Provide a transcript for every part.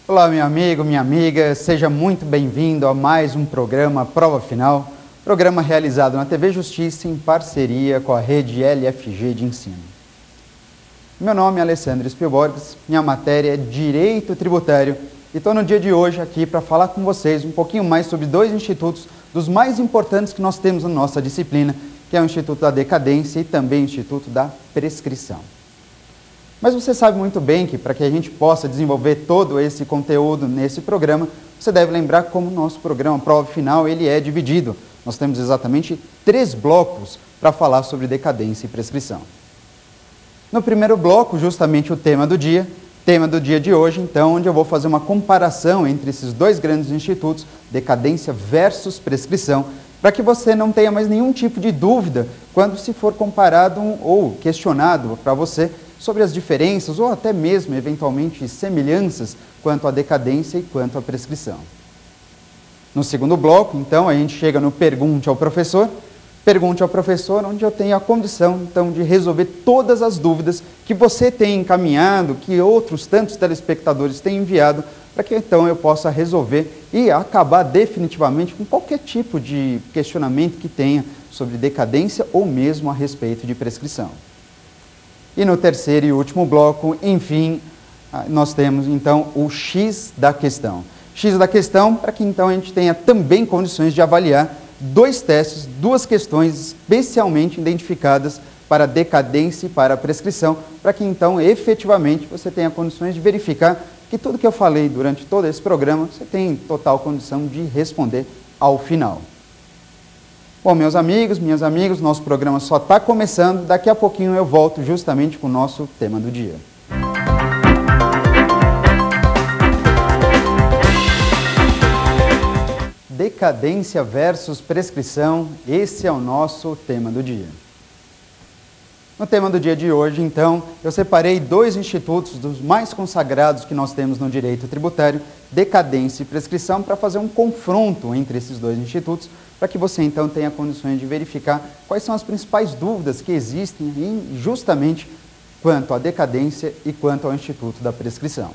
Olá, meu amigo, minha amiga, seja muito bem-vindo a mais um programa Prova Final, programa realizado na TV Justiça em parceria com a rede LFG de ensino. Meu nome é Alessandro Spielborgs, minha matéria é Direito Tributário e estou no dia de hoje aqui para falar com vocês um pouquinho mais sobre dois institutos dos mais importantes que nós temos na nossa disciplina, que é o Instituto da Decadência e também o Instituto da Prescrição. Mas você sabe muito bem que para que a gente possa desenvolver todo esse conteúdo nesse programa, você deve lembrar como o nosso programa Prova Final ele é dividido. Nós temos exatamente 3 blocos para falar sobre decadência e prescrição. No primeiro bloco, justamente o tema do dia de hoje, então, onde eu vou fazer uma comparação entre esses dois grandes institutos, decadência versus prescrição, para que você não tenha mais nenhum tipo de dúvida quando se for comparado ou questionado para você sobre as diferenças ou até mesmo, eventualmente, semelhanças quanto à decadência e quanto à prescrição. No segundo bloco, então, a gente chega no Pergunte ao Professor, onde eu tenho a condição, então, de resolver todas as dúvidas que você tem encaminhado, que outros tantos telespectadores têm enviado, para que, então, eu possa resolver e acabar definitivamente com qualquer tipo de questionamento que tenha sobre decadência ou mesmo a respeito de prescrição. E no terceiro e último bloco, enfim, nós temos então o X da questão. X da questão para que então a gente tenha também condições de avaliar 2 testes, 2 questões especialmente identificadas para decadência e para prescrição, para que então efetivamente você tenha condições de verificar que tudo que eu falei durante todo esse programa, você tem total condição de responder ao final. Bom, meus amigos, minhas amigas, nosso programa só está começando, daqui a pouquinho eu volto justamente com o nosso tema do dia. Decadência versus prescrição, esse é o nosso tema do dia. No tema do dia de hoje, então, eu separei 2 institutos dos mais consagrados que nós temos no direito tributário, decadência e prescrição, para fazer um confronto entre esses 2 institutos, para que você então tenha condições de verificar quais são as principais dúvidas que existem justamente quanto à decadência e quanto ao Instituto da Prescrição.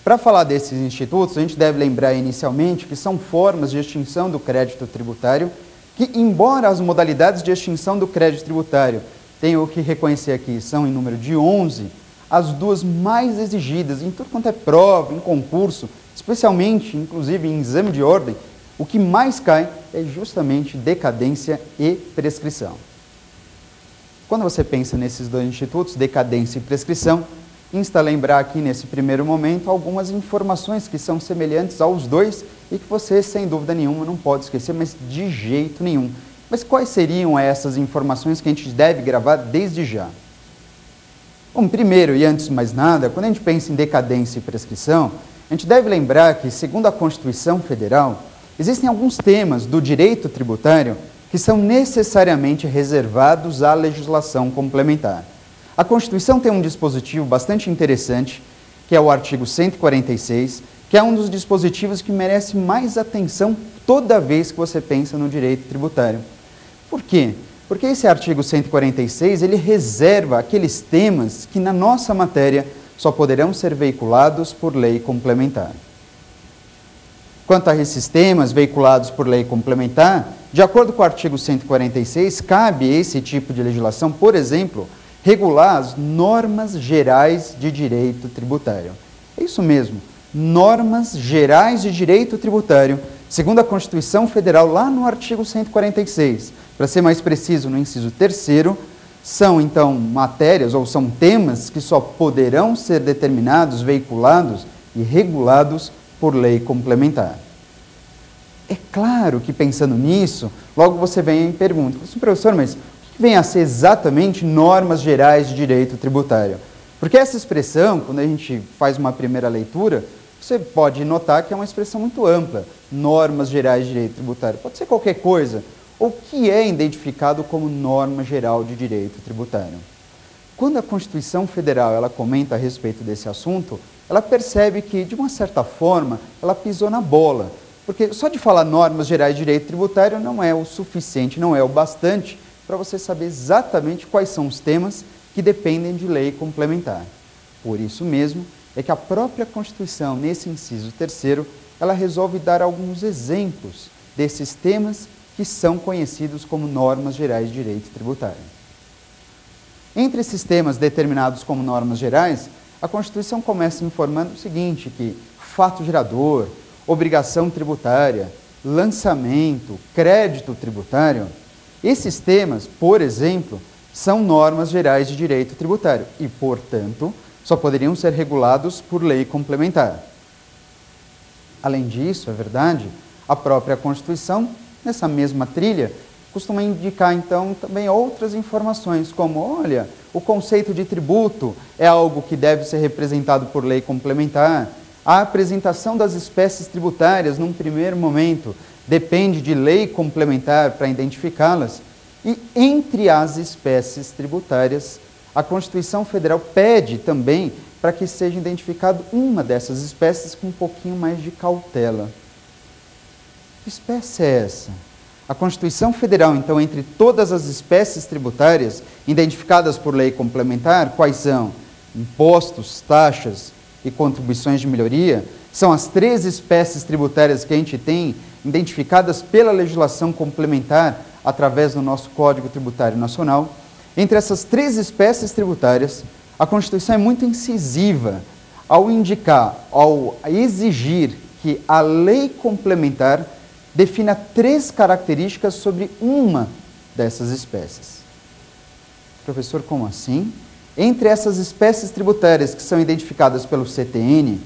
Para falar desses institutos, a gente deve lembrar inicialmente que são formas de extinção do crédito tributário que, embora as modalidades de extinção do crédito tributário tenho que reconhecer aqui, são em número de 11, as 2 mais exigidas em tudo quanto é prova, em concurso, especialmente, inclusive, em exame de ordem, o que mais cai é justamente decadência e prescrição. Quando você pensa nesses 2 institutos, decadência e prescrição, insta a lembrar aqui nesse primeiro momento algumas informações que são semelhantes aos 2 e que você, sem dúvida nenhuma, não pode esquecer, mas de jeito nenhum. Mas quais seriam essas informações que a gente deve gravar desde já? Bom, primeiro e antes de mais nada, quando a gente pensa em decadência e prescrição, a gente deve lembrar que, segundo a Constituição Federal, existem alguns temas do direito tributário que são necessariamente reservados à legislação complementar. A Constituição tem um dispositivo bastante interessante, que é o artigo 146, que é um dos dispositivos que merece mais atenção toda vez que você pensa no direito tributário. Por quê? Porque esse artigo 146, ele reserva aqueles temas que na nossa matéria só poderão ser veiculados por lei complementar. Quanto a esses temas veiculados por lei complementar, de acordo com o artigo 146, cabe esse tipo de legislação, por exemplo, regular as normas gerais de direito tributário. É isso mesmo, normas gerais de direito tributário, segundo a Constituição Federal, lá no artigo 146. Para ser mais preciso, no inciso 3º, são então matérias ou são temas que só poderão ser determinados, veiculados e regulados por lei complementar. É claro que pensando nisso, logo você vem e pergunta, professor, mas o que vem a ser exatamente normas gerais de direito tributário? Porque essa expressão, quando a gente faz uma primeira leitura, você pode notar que é uma expressão muito ampla, normas gerais de direito tributário. Pode ser qualquer coisa. O que é identificado como norma geral de direito tributário? Quando a Constituição Federal ela comenta a respeito desse assunto, ela percebe que, de uma certa forma, ela pisou na bola. Porque só de falar normas gerais de direito tributário não é o suficiente, não é o bastante para você saber exatamente quais são os temas que dependem de lei complementar. Por isso mesmo, é que a própria Constituição, nesse inciso 3º, ela resolve dar alguns exemplos desses temas que são conhecidos como normas gerais de direito tributário. Entre esses temas determinados como normas gerais, a Constituição começa informando o seguinte, que fato gerador, obrigação tributária, lançamento, crédito tributário, esses temas, por exemplo, são normas gerais de direito tributário e, portanto, só poderiam ser regulados por lei complementar. Além disso, é verdade, a própria Constituição, nessa mesma trilha, costuma indicar, então, também outras informações, como, olha, o conceito de tributo é algo que deve ser representado por lei complementar, a apresentação das espécies tributárias, num primeiro momento, depende de lei complementar para identificá-las, e entre as espécies tributárias, a Constituição Federal pede também para que seja identificado uma dessas espécies com um pouquinho mais de cautela. Que espécie é essa? A Constituição Federal, então, entre todas as espécies tributárias identificadas por lei complementar, quais são? Impostos, taxas e contribuições de melhoria, são as 3 espécies tributárias que a gente tem identificadas pela legislação complementar através do nosso Código Tributário Nacional. Entre essas 3 espécies tributárias, a Constituição é muito incisiva ao indicar, ao exigir que a lei complementar defina 3 características sobre uma dessas espécies. Professor, como assim? Entre essas espécies tributárias que são identificadas pelo CTN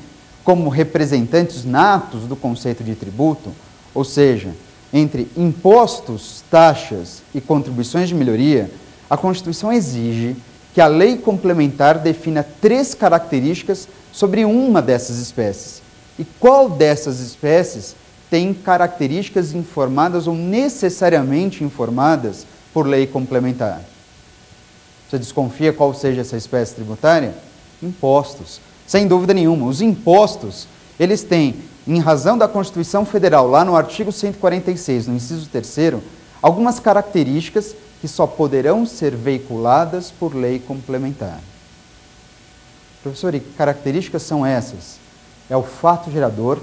como representantes natos do conceito de tributo, ou seja, entre impostos, taxas e contribuições de melhoria, a Constituição exige que a lei complementar defina 3 características sobre uma dessas espécies. E qual dessas espécies tem características informadas ou necessariamente informadas por lei complementar? Você desconfia qual seja essa espécie tributária? Impostos. Sem dúvida nenhuma, os impostos, eles têm, em razão da Constituição Federal, lá no artigo 146, no inciso 3º, algumas características que só poderão ser veiculadas por lei complementar. Professor, e que características são essas? É o fato gerador,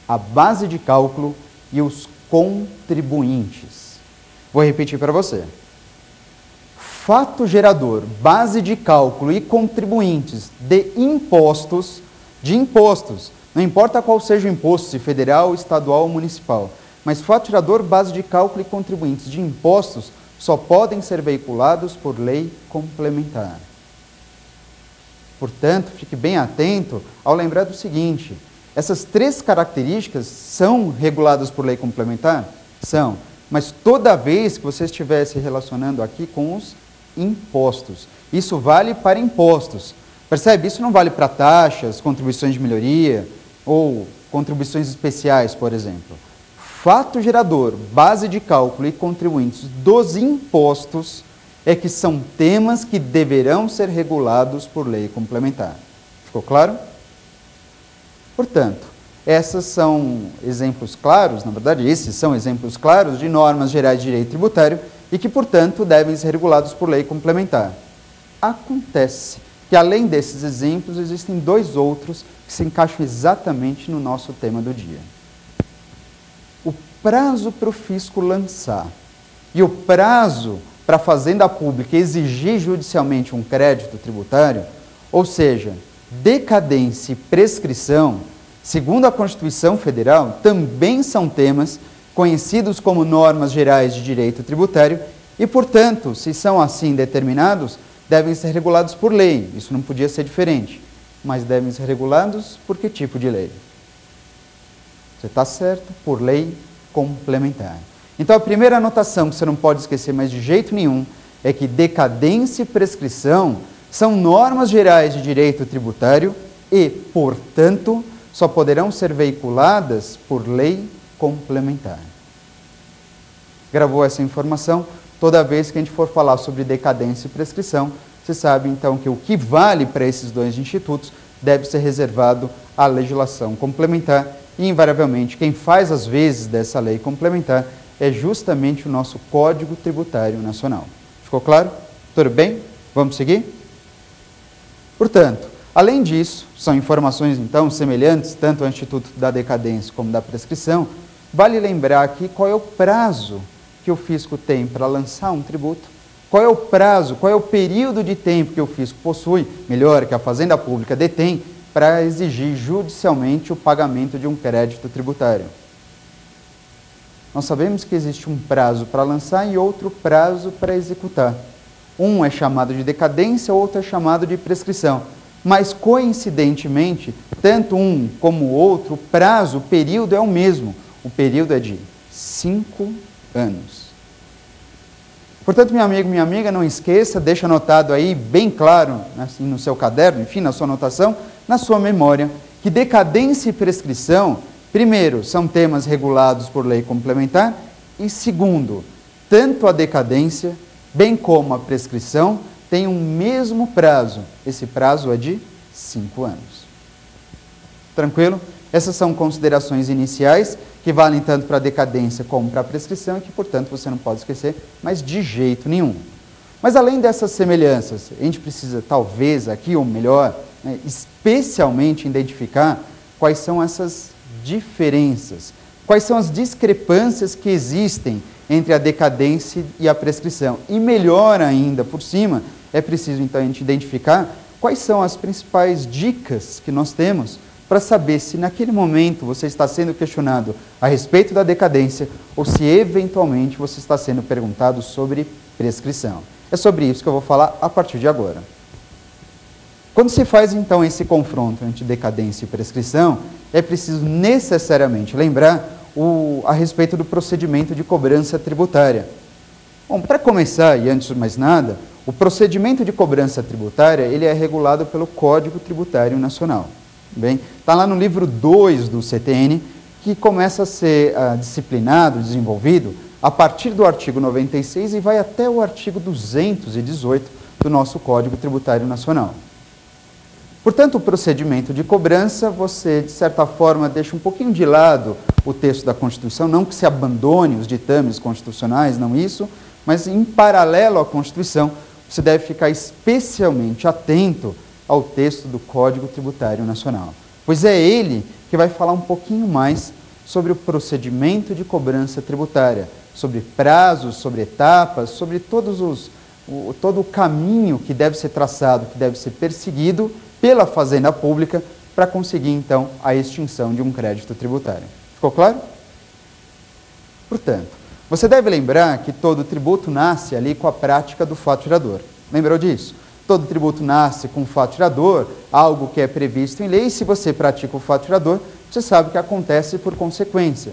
a base de cálculo e os contribuintes. Vou repetir para você. Fato gerador, base de cálculo e contribuintes de impostos, não importa qual seja o imposto, se federal, estadual ou municipal, mas fato gerador, base de cálculo e contribuintes de impostos só podem ser veiculados por lei complementar. Portanto, fique bem atento ao lembrar do seguinte, essas 3 características são reguladas por lei complementar? São, mas toda vez que você estiver se relacionando aqui com os impostos. Isso vale para impostos. Percebe? Isso não vale para taxas, contribuições de melhoria ou contribuições especiais, por exemplo. Fato gerador, base de cálculo e contribuintes dos impostos é que são temas que deverão ser regulados por lei complementar. Ficou claro? Portanto, esses são exemplos claros, na verdade, esses são exemplos claros de normas gerais de direito tributário e que, portanto, devem ser regulados por lei complementar. Acontece que, além desses exemplos, existem 2 outros que se encaixam exatamente no nosso tema do dia. O prazo para o fisco lançar e o prazo para a Fazenda Pública exigir judicialmente um crédito tributário, ou seja, decadência e prescrição, segundo a Constituição Federal, também são temas conhecidos como normas gerais de direito tributário e, portanto, se são assim determinados, devem ser regulados por lei. Isso não podia ser diferente. Mas devem ser regulados por que tipo de lei? Você está certo? Por lei complementar. Então, a primeira anotação que você não pode esquecer mais de jeito nenhum é que decadência e prescrição são normas gerais de direito tributário e, portanto, só poderão ser veiculadas por lei complementar. Gravou essa informação? Toda vez que a gente for falar sobre decadência e prescrição, você sabe então que o que vale para esses 2 institutos deve ser reservado à legislação complementar e, invariavelmente, quem faz as vezes dessa lei complementar é justamente o nosso Código Tributário Nacional. Ficou claro? Tudo bem? Vamos seguir? Portanto, Além disso, são informações, então, semelhantes tanto ao Instituto da Decadência como da Prescrição. Vale lembrar aqui qual é o prazo que o fisco tem para lançar um tributo, qual é o prazo, qual é o período de tempo que o fisco possui, melhor, que a Fazenda Pública detém, para exigir judicialmente o pagamento de um crédito tributário. Nós sabemos que existe um prazo para lançar e outro prazo para executar. Um é chamado de decadência, outro é chamado de prescrição. Mas, coincidentemente, tanto um como o outro, o prazo, o período é o mesmo. O período é de 5 anos. Portanto, meu amigo, minha amiga, não esqueça, deixa anotado aí bem claro, assim, no seu caderno, enfim, na sua anotação, na sua memória, que decadência e prescrição, primeiro, são temas regulados por lei complementar, e segundo, tanto a decadência, bem como a prescrição, têm o mesmo prazo. Esse prazo é de 5 anos. Tranquilo? Essas são considerações iniciais que valem tanto para a decadência como para a prescrição e que, portanto, você não pode esquecer, mas de jeito nenhum. Mas além dessas semelhanças, a gente precisa, talvez, aqui, ou melhor, especialmente identificar quais são essas diferenças, quais são as discrepâncias que existem entre a decadência e a prescrição. E melhor ainda, por cima, é preciso então a gente identificar quais são as principais dicas que nós temos para saber se naquele momento você está sendo questionado a respeito da decadência ou se eventualmente você está sendo perguntado sobre prescrição. É sobre isso que eu vou falar a partir de agora. Quando se faz então esse confronto entre decadência e prescrição, é preciso necessariamente lembrar a respeito do procedimento de cobrança tributária. Bom, para começar, e antes de mais nada, o procedimento de cobrança tributária ele é regulado pelo Código Tributário Nacional. Bem, está lá no livro 2 do CTN, que começa a ser disciplinado, desenvolvido, a partir do artigo 96 e vai até o artigo 218 do nosso Código Tributário Nacional. Portanto, o procedimento de cobrança, você, de certa forma, deixa um pouquinho de lado o texto da Constituição, não que se abandone os ditames constitucionais, não isso, mas em paralelo à Constituição, você deve ficar especialmente atento ao texto do Código Tributário Nacional, pois é ele que vai falar um pouquinho mais sobre o procedimento de cobrança tributária, sobre prazos, sobre etapas, sobre todo o caminho que deve ser traçado, que deve ser perseguido pela Fazenda Pública para conseguir, então, a extinção de um crédito tributário. Ficou claro? Portanto, você deve lembrar que todo tributo nasce ali com a prática do faturador. Lembrou disso? Todo tributo nasce com o faturador, algo que é previsto em lei, e se você pratica o faturador, você sabe que acontece por consequência.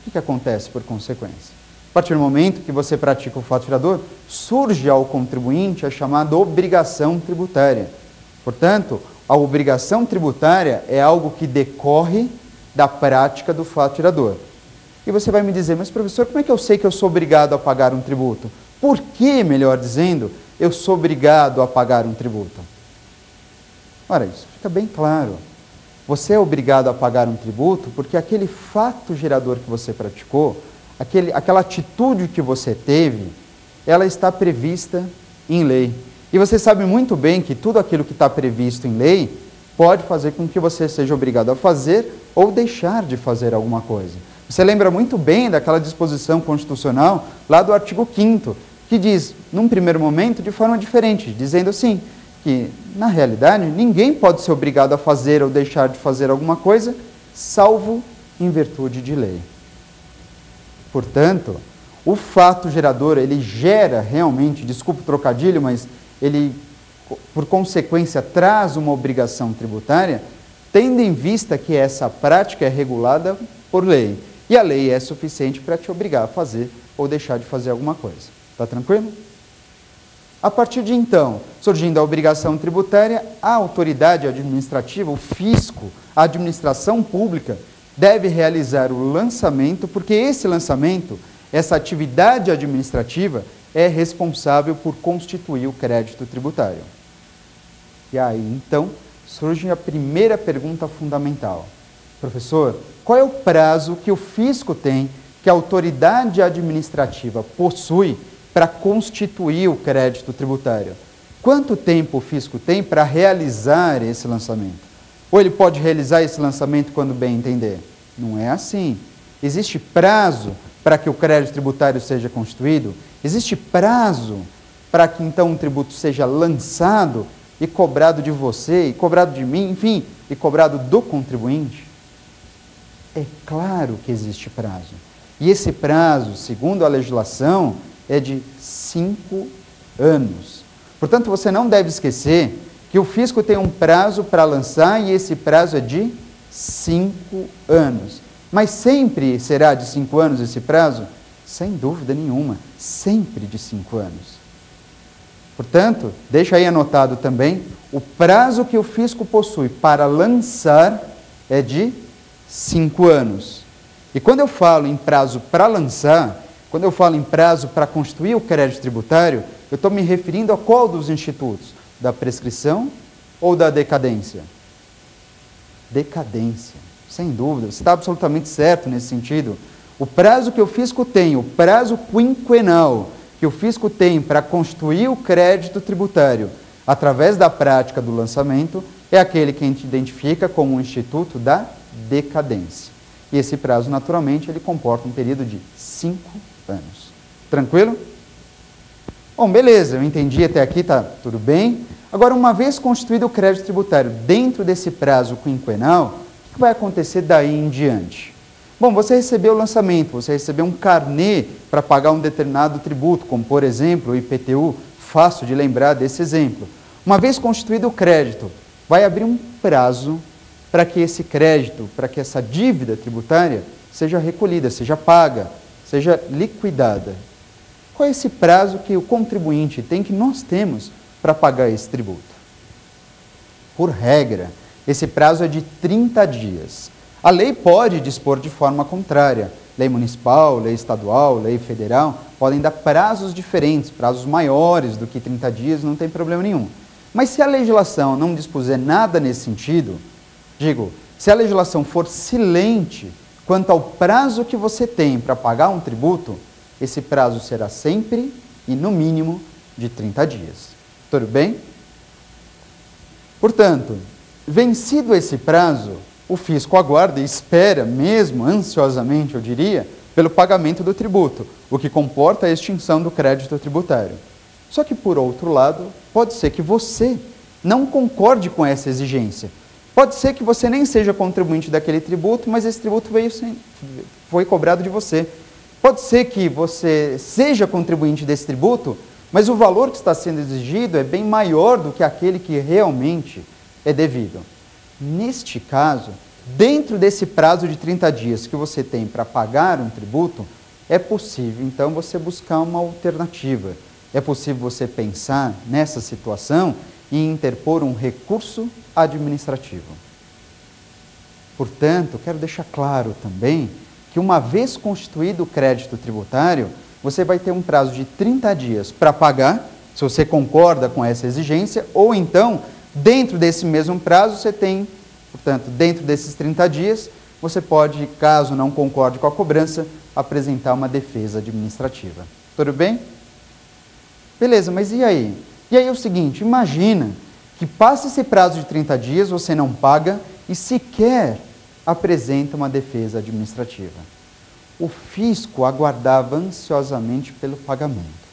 O que acontece por consequência? A partir do momento que você pratica o faturador, surge ao contribuinte a chamada obrigação tributária. Portanto, a obrigação tributária é algo que decorre da prática do faturador. E você vai me dizer, mas professor, como é que eu sei que eu sou obrigado a pagar um tributo? Por que, melhor dizendo, eu sou obrigado a pagar um tributo? Ora, isso fica bem claro. Você é obrigado a pagar um tributo porque aquele fato gerador que você praticou, aquela atitude que você teve, ela está prevista em lei. E você sabe muito bem que tudo aquilo que está previsto em lei pode fazer com que você seja obrigado a fazer ou deixar de fazer alguma coisa. Você lembra muito bem daquela disposição constitucional lá do artigo 5º, que diz, num primeiro momento, de forma diferente, dizendo assim, que, na realidade, ninguém pode ser obrigado a fazer ou deixar de fazer alguma coisa, salvo em virtude de lei. Portanto, o fato gerador, ele gera realmente, desculpa o trocadilho, mas ele, por consequência, traz uma obrigação tributária, tendo em vista que essa prática é regulada por lei. E a lei é suficiente para te obrigar a fazer ou deixar de fazer alguma coisa. Está tranquilo? A partir de então, surgindo a obrigação tributária, a autoridade administrativa, o fisco, a administração pública, deve realizar o lançamento, porque esse lançamento, essa atividade administrativa, é responsável por constituir o crédito tributário. E aí, então, surge a primeira pergunta fundamental. Professor, qual é o prazo que o fisco tem, que a autoridade administrativa possui para constituir o crédito tributário? quanto tempo o fisco tem para realizar esse lançamento? Ou ele pode realizar esse lançamento quando bem entender? Não é assim. Existe prazo para que o crédito tributário seja constituído? Existe prazo para que então um tributo seja lançado e cobrado de você, e cobrado de mim, enfim, e cobrado do contribuinte? É claro que existe prazo. E esse prazo, segundo a legislação, é de 5 anos. Portanto, você não deve esquecer que o fisco tem um prazo para lançar e esse prazo é de 5 anos. Mas sempre será de 5 anos esse prazo? Sem dúvida nenhuma, sempre de 5 anos. Portanto, deixa aí anotado também, o prazo que o fisco possui para lançar é de 5 anos. E quando eu falo em prazo para lançar, quando eu falo em prazo para constituir o crédito tributário, eu estou me referindo a qual dos institutos? Da prescrição ou da decadência? Decadência, sem dúvida, você está absolutamente certo nesse sentido. O prazo que o fisco tem, o prazo quinquenal que o fisco tem para constituir o crédito tributário através da prática do lançamento é aquele que a gente identifica como um instituto da decadência. E esse prazo, naturalmente, ele comporta um período de 5 anos. Tranquilo? Bom, beleza, eu entendi até aqui, tá tudo bem. Agora, uma vez constituído o crédito tributário dentro desse prazo quinquenal, o que vai acontecer daí em diante? Bom, você recebeu o lançamento, você recebeu um carnê para pagar um determinado tributo, como por exemplo o IPTU, fácil de lembrar desse exemplo. Uma vez constituído o crédito, vai abrir um prazo para que esse crédito, para que essa dívida tributária seja recolhida, seja paga, seja liquidada. Qual é esse prazo que o contribuinte tem, que nós temos, para pagar esse tributo? Por regra, esse prazo é de 30 dias. A lei pode dispor de forma contrária. Lei municipal, lei estadual, lei federal, podem dar prazos diferentes, prazos maiores do que 30 dias, não tem problema nenhum. Mas se a legislação não dispuser nada nesse sentido, digo, se a legislação for silente quanto ao prazo que você tem para pagar um tributo, esse prazo será sempre e no mínimo de 30 dias. Tudo bem? Portanto, vencido esse prazo, o fisco aguarda e espera, mesmo ansiosamente, eu diria, pelo pagamento do tributo, o que comporta a extinção do crédito tributário. Só que, por outro lado, pode ser que você não concorde com essa exigência. Pode ser que você nem seja contribuinte daquele tributo, mas esse tributo foi cobrado de você. Pode ser que você seja contribuinte desse tributo, mas o valor que está sendo exigido é bem maior do que aquele que realmente é devido. Neste caso, dentro desse prazo de 30 dias que você tem para pagar um tributo, é possível, então, você buscar uma alternativa. É possível você pensar nessa situação e interpor um recurso administrativo. Portanto, quero deixar claro também que uma vez constituído o crédito tributário, você vai ter um prazo de 30 dias para pagar, se você concorda com essa exigência, ou então, dentro desse mesmo prazo, você tem, portanto, dentro desses 30 dias, você pode, caso não concorde com a cobrança, apresentar uma defesa administrativa. Tudo bem? Beleza, mas e aí? E aí é o seguinte, imagina que passa esse prazo de 30 dias, você não paga e sequer apresenta uma defesa administrativa. O fisco aguardava ansiosamente pelo pagamento.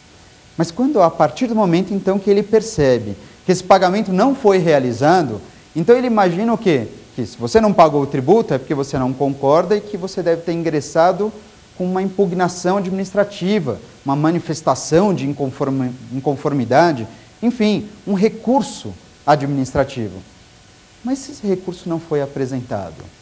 Mas quando, a partir do momento então que ele percebe que esse pagamento não foi realizado, então ele imagina o quê? Que se você não pagou o tributo é porque você não concorda e que você deve ter ingressado com uma impugnação administrativa, uma manifestação de inconformidade, enfim, um recurso administrativo. Mas se esse recurso não foi apresentado,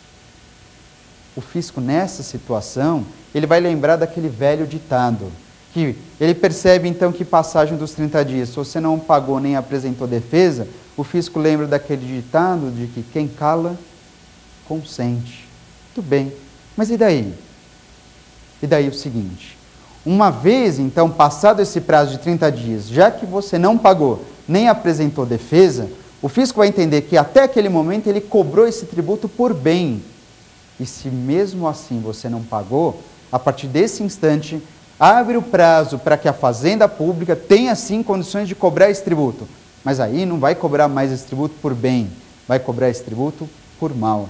o fisco, nessa situação, ele vai lembrar daquele velho ditado, que ele percebe então que passagem dos 30 dias, se você não pagou nem apresentou defesa, o fisco lembra daquele ditado de que quem cala, consente. Tudo bem, mas e daí? E daí o seguinte, uma vez então passado esse prazo de 30 dias, já que você não pagou nem apresentou defesa, o fisco vai entender que até aquele momento ele cobrou esse tributo por bem. E se mesmo assim você não pagou, a partir desse instante, abre o prazo para que a Fazenda Pública tenha sim condições de cobrar esse tributo. Mas aí não vai cobrar mais esse tributo por bem, vai cobrar esse tributo por mal.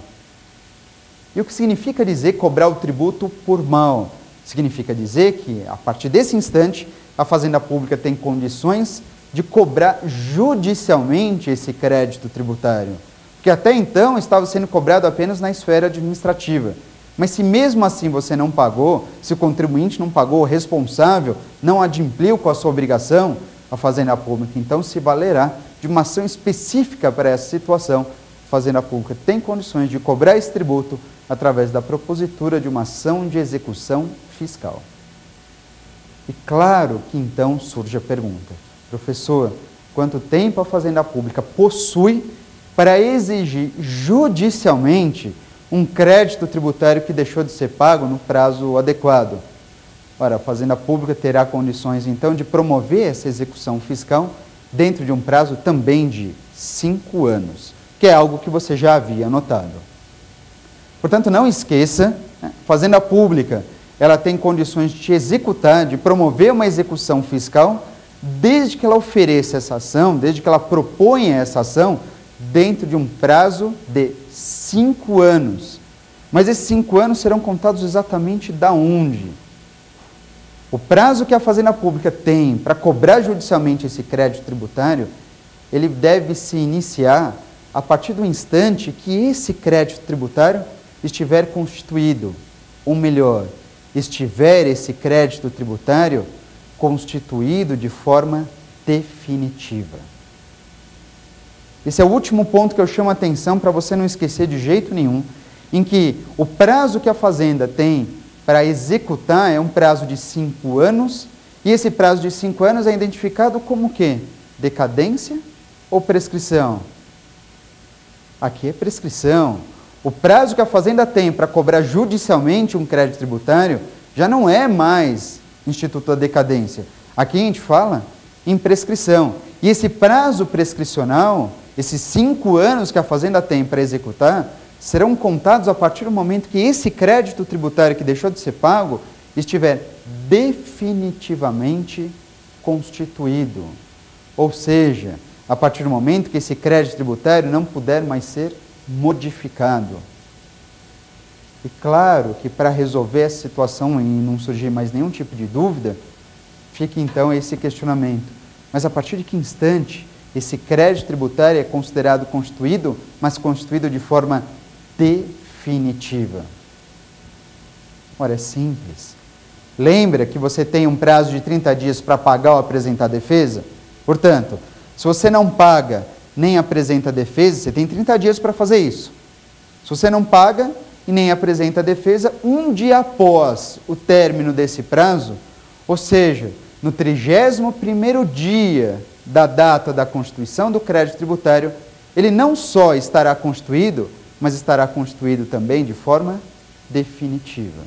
E o que significa dizer cobrar o tributo por mal? Significa dizer que, a partir desse instante, a Fazenda Pública tem condições de cobrar judicialmente esse crédito tributário. Porque até então estava sendo cobrado apenas na esfera administrativa. Mas se mesmo assim você não pagou, se o contribuinte não pagou, o responsável não adimpliu com a sua obrigação, a Fazenda Pública então se valerá de uma ação específica para essa situação. A Fazenda Pública tem condições de cobrar esse tributo através da propositura de uma ação de execução fiscal. E claro que então surge a pergunta: professor, quanto tempo a Fazenda Pública possui para exigir judicialmente um crédito tributário que deixou de ser pago no prazo adequado? Ora, a Fazenda Pública terá condições então de promover essa execução fiscal dentro de um prazo também de 5 anos, que é algo que você já havia anotado. Portanto, não esqueça, a Fazenda Pública ela tem condições de executar, de promover uma execução fiscal, desde que ela ofereça essa ação, desde que ela proponha essa ação, dentro de um prazo de 5 anos. Mas esses 5 anos serão contados exatamente da onde? O prazo que a Fazenda Pública tem para cobrar judicialmente esse crédito tributário, ele deve se iniciar a partir do instante que esse crédito tributário estiver constituído, ou melhor, estiver esse crédito tributário constituído de forma definitiva. Esse é o último ponto que eu chamo a atenção para você não esquecer de jeito nenhum, em que o prazo que a Fazenda tem para executar é um prazo de 5 anos, e esse prazo de 5 anos é identificado como o quê? Decadência ou prescrição? Aqui é prescrição. O prazo que a Fazenda tem para cobrar judicialmente um crédito tributário já não é mais Instituto da Decadência. Aqui a gente fala em prescrição. E esse prazo prescricional, esses 5 anos que a Fazenda tem para executar, serão contados a partir do momento que esse crédito tributário que deixou de ser pago estiver definitivamente constituído. Ou seja, a partir do momento que esse crédito tributário não puder mais ser modificado. E claro que para resolver essa situação e não surgir mais nenhum tipo de dúvida, fica então esse questionamento. Mas a partir de que instante esse crédito tributário é considerado constituído, mas constituído de forma definitiva? Ora, é simples. Lembra que você tem um prazo de 30 dias para pagar ou apresentar a defesa? Portanto, se você não paga nem apresenta a defesa, você tem 30 dias para fazer isso. Se você não paga e nem apresenta a defesa, um dia após o término desse prazo, ou seja, no 31º dia da data da constituição do crédito tributário, ele não só estará constituído, mas estará constituído também de forma definitiva.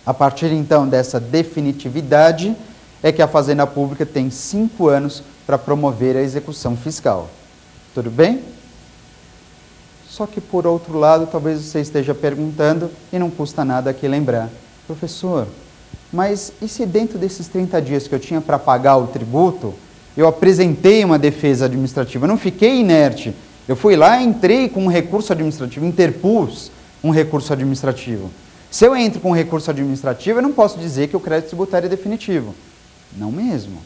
A partir então dessa definitividade, é que a Fazenda Pública tem 5 anos para promover a execução fiscal. Tudo bem? Só que, por outro lado, talvez você esteja perguntando, e não custa nada aqui lembrar: professor, mas e se dentro desses 30 dias que eu tinha para pagar o tributo, eu apresentei uma defesa administrativa, eu não fiquei inerte, eu fui lá e entrei com um recurso administrativo, interpus um recurso administrativo. Se eu entro com um recurso administrativo, eu não posso dizer que o crédito tributário é definitivo. Não mesmo.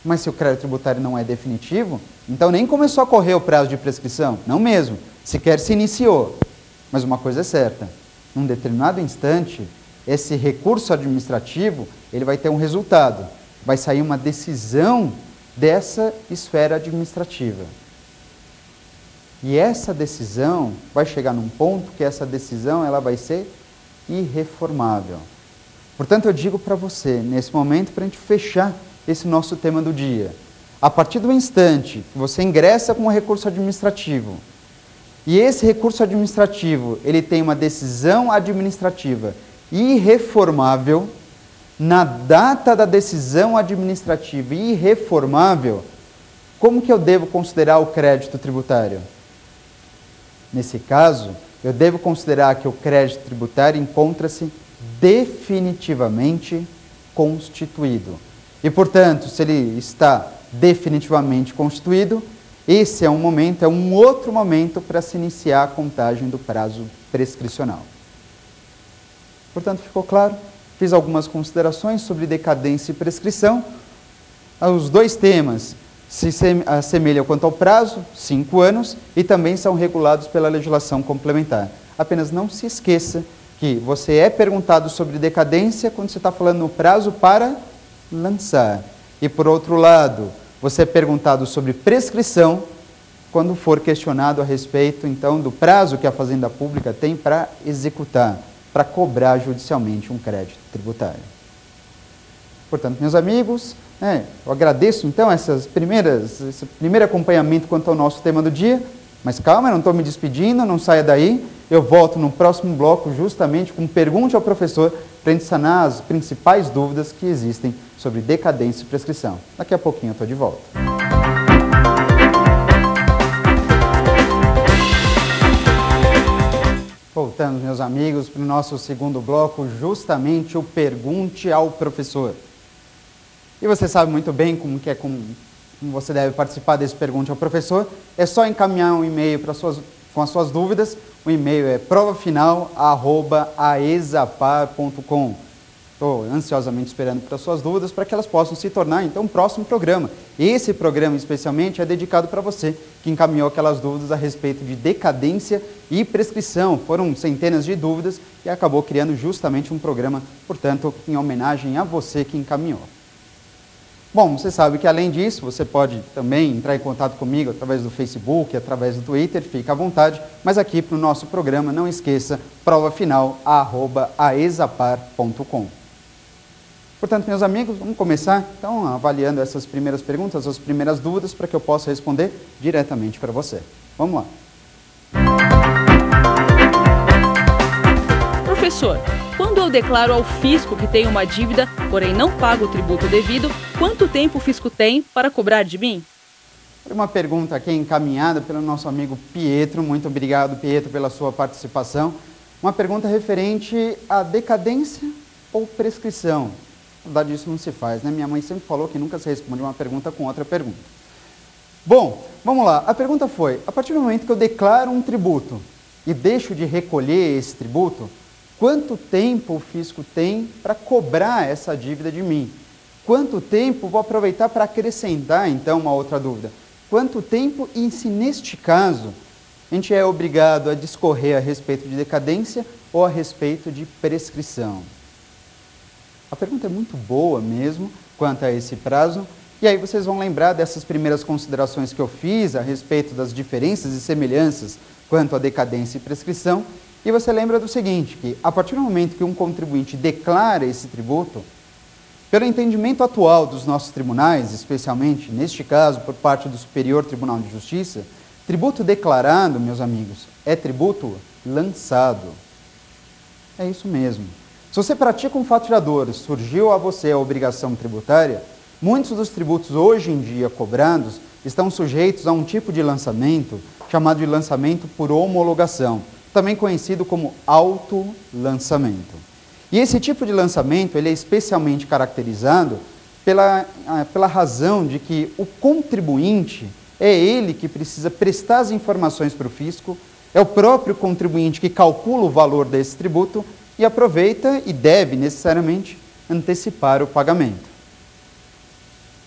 Mas se o crédito tributário não é definitivo, então nem começou a correr o prazo de prescrição. Não mesmo. Sequer se iniciou. Mas uma coisa é certa: num determinado instante, esse recurso administrativo, ele vai ter um resultado. Vai sair uma decisão dessa esfera administrativa. E essa decisão vai chegar num ponto que essa decisão ela vai ser irreformável. Portanto, eu digo para você, nesse momento, para a gente fechar esse nosso tema do dia, a partir do instante que você ingressa com um recurso administrativo, e esse recurso administrativo, ele tem uma decisão administrativa irreformável, na data da decisão administrativa irreformável, como que eu devo considerar o crédito tributário? Nesse caso, eu devo considerar que o crédito tributário encontra-se definitivamente constituído. E, portanto, se ele está definitivamente constituído, esse é um outro momento para se iniciar a contagem do prazo prescricional. Portanto, ficou claro? Fiz algumas considerações sobre decadência e prescrição. Os dois temas se assemelham quanto ao prazo, 5 anos, e também são regulados pela legislação complementar. Apenas não se esqueça que você é perguntado sobre decadência quando você está falando no prazo para lançar. E, por outro lado, você é perguntado sobre prescrição quando for questionado a respeito, então, do prazo que a Fazenda Pública tem para executar, para cobrar judicialmente um crédito tributário. Portanto, meus amigos, eu agradeço, então, esse primeiro acompanhamento quanto ao nosso tema do dia, mas calma, eu não estou me despedindo, não saia daí, eu volto no próximo bloco justamente com Pergunte ao Professor, para a gente sanar as principais dúvidas que existem sobre decadência e prescrição. Daqui a pouquinho eu estou de volta. Voltamos, meus amigos, para o nosso segundo bloco, justamente o Pergunte ao Professor. E você sabe muito bem como você deve participar desse Pergunte ao Professor. É só encaminhar um e-mail com as suas dúvidas. O e-mail é provafinal@aesapar.com. Estou ansiosamente esperando para suas dúvidas, para que elas possam se tornar, então, um próximo programa. Esse programa, especialmente, é dedicado para você, que encaminhou aquelas dúvidas a respeito de decadência e prescrição. Foram centenas de dúvidas e acabou criando justamente um programa, portanto, em homenagem a você que encaminhou. Bom, você sabe que, além disso, você pode também entrar em contato comigo através do Facebook, através do Twitter, fica à vontade, mas aqui para o nosso programa, não esqueça, provafinal@aesapar.com. Portanto, meus amigos, vamos começar, então, avaliando essas primeiras perguntas, as primeiras dúvidas, para que eu possa responder diretamente para você. Vamos lá. Professor, quando eu declaro ao fisco que tenho uma dívida, porém não pago o tributo devido, quanto tempo o fisco tem para cobrar de mim? Uma pergunta aqui encaminhada pelo nosso amigo Pietro. Muito obrigado, Pietro, pela sua participação. Uma pergunta referente à decadência ou prescrição. Na verdade, isso não se faz, né? Minha mãe sempre falou que nunca se responde uma pergunta com outra pergunta. Bom, vamos lá. A pergunta foi, a partir do momento que eu declaro um tributo e deixo de recolher esse tributo, quanto tempo o fisco tem para cobrar essa dívida de mim? Quanto tempo vou aproveitar para acrescentar, então, uma outra dúvida? Quanto tempo, e se neste caso, a gente é obrigado a discorrer a respeito de decadência ou a respeito de prescrição? A pergunta é muito boa mesmo, quanto a esse prazo, e aí vocês vão lembrar dessas primeiras considerações que eu fiz a respeito das diferenças e semelhanças quanto a decadência e prescrição, e você lembra do seguinte, que a partir do momento que um contribuinte declara esse tributo, pelo entendimento atual dos nossos tribunais, especialmente neste caso por parte do Superior Tribunal de Justiça, tributo declarado, meus amigos, é tributo lançado. É isso mesmo. Se você pratica um faturador, surgiu a você a obrigação tributária, muitos dos tributos hoje em dia cobrados estão sujeitos a um tipo de lançamento chamado de lançamento por homologação, também conhecido como autolançamento. E esse tipo de lançamento ele é especialmente caracterizado pela razão de que o contribuinte é ele que precisa prestar as informações para o fisco, é o próprio contribuinte que calcula o valor desse tributo e aproveita e deve necessariamente antecipar o pagamento.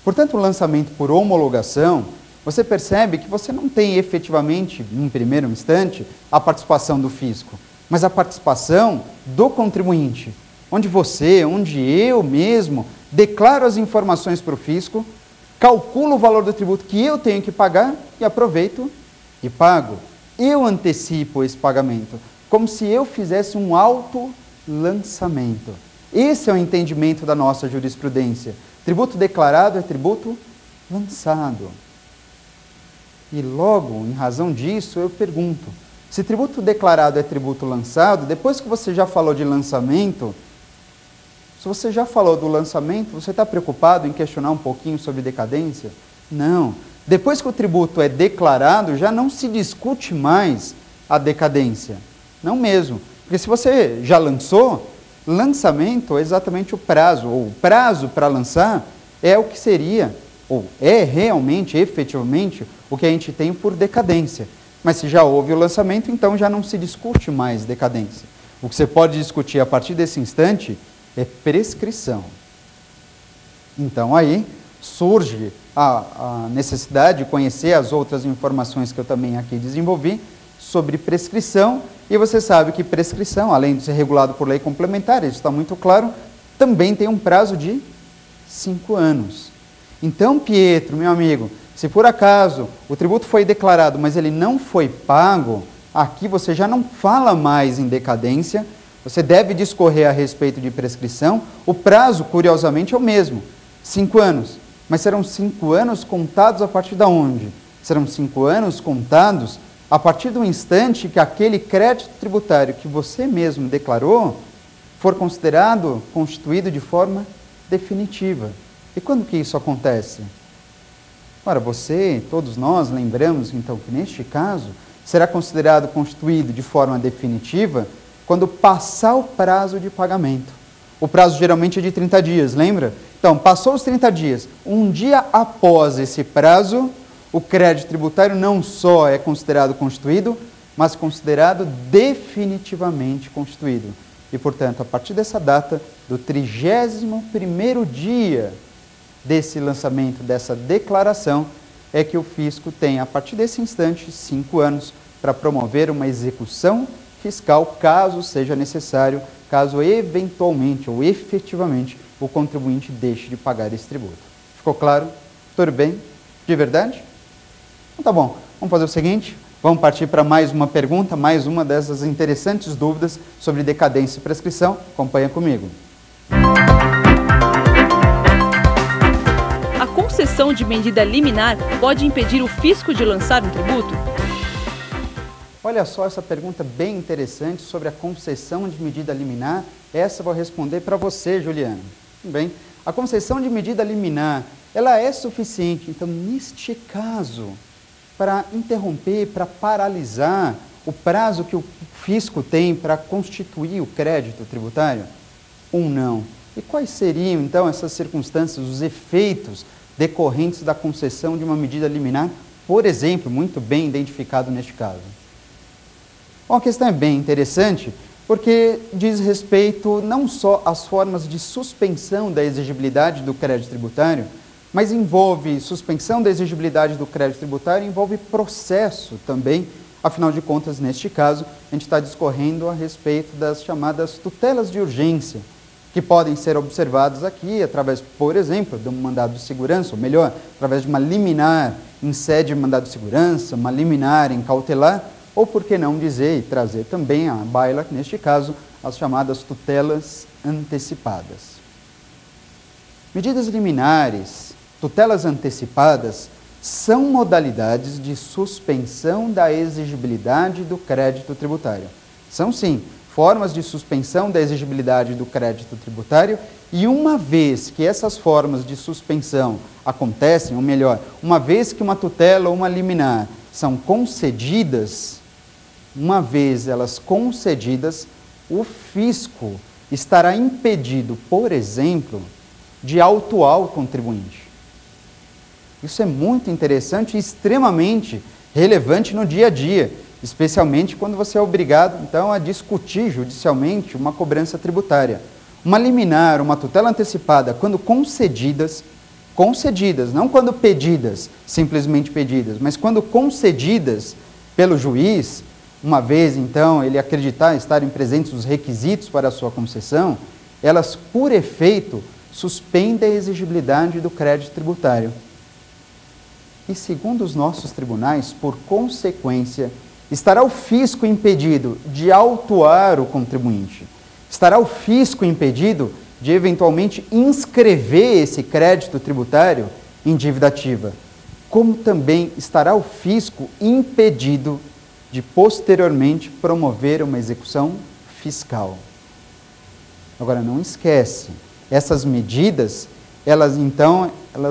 Portanto, o lançamento por homologação, você percebe que você não tem efetivamente, em primeiro instante, a participação do fisco, mas a participação do contribuinte, onde eu mesmo, declaro as informações para o fisco, calculo o valor do tributo que eu tenho que pagar e aproveito e pago. Eu antecipo esse pagamento, como se eu fizesse um autolançamento. Esse é o entendimento da nossa jurisprudência. Tributo declarado é tributo lançado. E logo, em razão disso, eu pergunto, se tributo declarado é tributo lançado, depois que você já falou de lançamento, se você já falou do lançamento, você está preocupado em questionar um pouquinho sobre decadência? Não. Depois que o tributo é declarado, já não se discute mais a decadência. Não mesmo. Porque se você já lançou, lançamento é exatamente o prazo, ou o prazo para lançar é o que seria ou é realmente, efetivamente, o que a gente tem por decadência. Mas se já houve o lançamento, então já não se discute mais decadência. O que você pode discutir a partir desse instante é prescrição. Então aí surge a necessidade de conhecer as outras informações que eu também aqui desenvolvi sobre prescrição, e você sabe que prescrição, além de ser regulado por lei complementar, isso está muito claro, também tem um prazo de 5 anos. Então, Pietro, meu amigo, se por acaso o tributo foi declarado, mas ele não foi pago, aqui você já não fala mais em decadência, você deve discorrer a respeito de prescrição. O prazo, curiosamente, é o mesmo, 5 anos. Mas serão 5 anos contados a partir de onde? Serão 5 anos contados a partir do instante que aquele crédito tributário que você mesmo declarou for considerado constituído de forma definitiva. E quando que isso acontece? Ora, você, todos nós, lembramos então que neste caso será considerado constituído de forma definitiva quando passar o prazo de pagamento. O prazo geralmente é de 30 dias, lembra? Então, passou os 30 dias, um dia após esse prazo, o crédito tributário não só é considerado constituído, mas considerado definitivamente constituído. E, portanto, a partir dessa data, do 31º dia desse lançamento, dessa declaração, é que o fisco tem, a partir desse instante, 5 anos para promover uma execução fiscal, caso seja necessário, caso eventualmente ou efetivamente o contribuinte deixe de pagar esse tributo. Ficou claro? Tudo bem? De verdade? Então tá bom, vamos fazer o seguinte, vamos partir para mais uma pergunta, mais uma dessas interessantes dúvidas sobre decadência e prescrição. Acompanha comigo. A concessão de medida liminar pode impedir o fisco de lançar um tributo? Olha só essa pergunta bem interessante sobre a concessão de medida liminar. Essa eu vou responder para você, Juliana. Bem, a concessão de medida liminar, ela é suficiente, então, neste caso, para interromper, para paralisar o prazo que o fisco tem para constituir o crédito tributário? Ou não? E quais seriam, então, essas circunstâncias, os efeitos decorrentes da concessão de uma medida liminar, por exemplo, muito bem identificado neste caso? Bom, a questão é bem interessante, porque diz respeito não só às formas de suspensão da exigibilidade do crédito tributário, mas envolve suspensão da exigibilidade do crédito tributário, envolve processo também. Afinal de contas, neste caso, a gente está discorrendo a respeito das chamadas tutelas de urgência, que podem ser observadas aqui através, por exemplo, de um mandado de segurança, ou melhor, através de uma liminar em sede de mandado de segurança, uma liminar em cautelar, ou por que não dizer e trazer também à baila, neste caso, as chamadas tutelas antecipadas. Medidas liminares, tutelas antecipadas, são modalidades de suspensão da exigibilidade do crédito tributário. São, sim, formas de suspensão da exigibilidade do crédito tributário, e uma vez que essas formas de suspensão acontecem, ou melhor, uma vez que uma tutela ou uma liminar são concedidas, uma vez elas concedidas, o fisco estará impedido, por exemplo, de autuar o contribuinte. Isso é muito interessante e extremamente relevante no dia a dia, especialmente quando você é obrigado, então, a discutir judicialmente uma cobrança tributária. Uma liminar, uma tutela antecipada, quando concedidas, não quando pedidas, simplesmente pedidas, mas quando concedidas pelo juiz, uma vez, então, ele acreditar estarem presentes os requisitos para a sua concessão, elas, por efeito, suspendem a exigibilidade do crédito tributário. E, segundo os nossos tribunais, por consequência, estará o fisco impedido de autuar o contribuinte. Estará o fisco impedido de, eventualmente, inscrever esse crédito tributário em dívida ativa, como também estará o fisco impedido de, posteriormente, promover uma execução fiscal. Agora, não esquece, essas medidas, elas